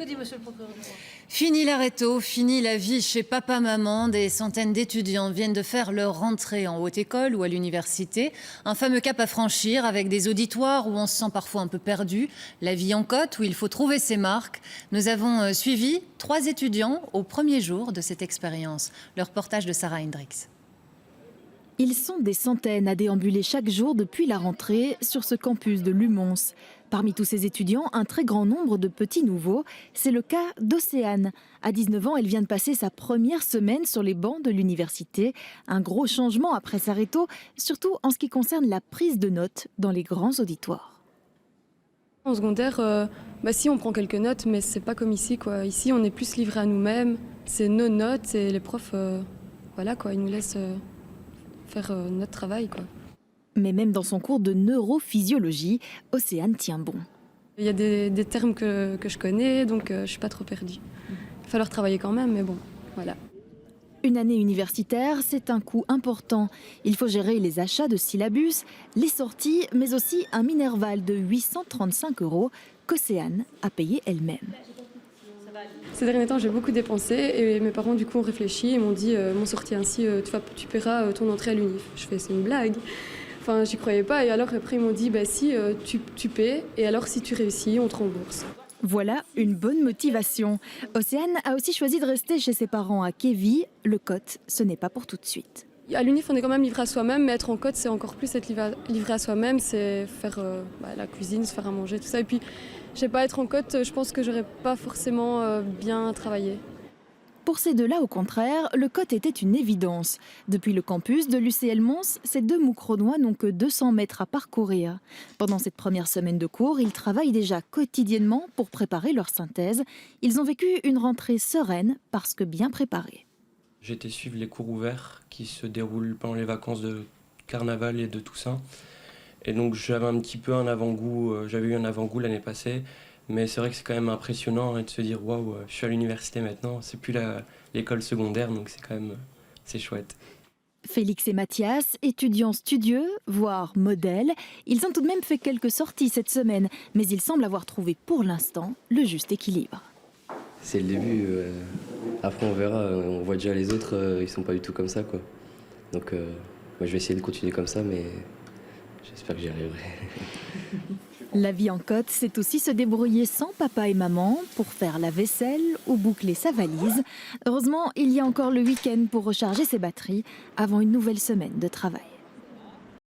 Que dit monsieur le procureur du roi? Fini la réto, fini la vie chez papa-maman. Des centaines d'étudiants viennent de faire leur rentrée en haute école ou à l'université. Un fameux cap à franchir avec des auditoires où on se sent parfois un peu perdu. La vie en côte où il faut trouver ses marques. Nous avons suivi 3 étudiants au premier jour de cette expérience. Le reportage de Sarah Hendricks. Ils sont des centaines à déambuler chaque jour depuis la rentrée sur ce campus de Lumons. Parmi tous ces étudiants, un très grand nombre de petits nouveaux. C'est le cas d'Océane. À 19 ans, elle vient de passer sa première semaine sur les bancs de l'université. Un gros changement après sa réto, surtout en ce qui concerne la prise de notes dans les grands auditoires. En secondaire, si on prend quelques notes, mais c'est pas comme ici, quoi. Ici, on est plus livré à nous-mêmes. C'est nos notes et les profs, voilà, quoi, ils nous laissent faire notre travail, quoi. Mais même dans son cours de neurophysiologie, Océane tient bon. Il y a des termes que je connais, donc je suis pas trop perdue. Il va falloir travailler quand même, mais bon, voilà. Une année universitaire, c'est un coût important. Il faut gérer les achats de syllabus, les sorties, mais aussi un Minerval de 835 € qu'Océane a payé elle-même. Ces derniers temps, j'ai beaucoup dépensé et mes parents, du coup, ont réfléchi et m'ont dit m'ont sorti ainsi, tu paieras ton entrée à l'UNIF. Je fais, c'est une blague. Enfin, j'y croyais pas. Et alors, après, ils m'ont dit, si tu paies, et alors, si tu réussis, on te rembourse. Voilà une bonne motivation. Océane a aussi choisi de rester chez ses parents à Kévy. Le Cote, ce n'est pas pour tout de suite. À l'UNIF, on est quand même livré à soi-même, mais être en côte, c'est encore plus être livré à soi-même. C'est faire la cuisine, se faire à manger, tout ça. Et puis, je sais pas, être en côte, je pense que j'aurais pas forcément bien travaillé. Pour ces deux-là, au contraire, le Cote était une évidence. Depuis le campus de l'UCL Mons, ces deux Moucronois n'ont que 200 mètres à parcourir. Pendant cette première semaine de cours, ils travaillent déjà quotidiennement pour préparer leur synthèse. Ils ont vécu une rentrée sereine parce que bien préparée. J'ai été suivre les cours ouverts qui se déroulent pendant les vacances de Carnaval et de Toussaint. Et donc j'avais un petit peu un avant-goût, j'avais eu un avant-goût l'année passée. Mais c'est vrai que c'est quand même impressionnant de se dire waouh, je suis à l'université maintenant, c'est plus l'école secondaire, donc c'est chouette. Félix et Mathias, étudiants studieux, voire modèles, ils ont tout de même fait quelques sorties cette semaine, mais ils semblent avoir trouvé pour l'instant le juste équilibre. C'est le début, après on verra, on voit déjà les autres, ils sont pas du tout comme ça, quoi. Donc moi je vais essayer de continuer comme ça, mais j'espère que j'y arriverai. La vie en côte, c'est aussi se débrouiller sans papa et maman pour faire la vaisselle ou boucler sa valise. Heureusement, il y a encore le week-end pour recharger ses batteries avant une nouvelle semaine de travail.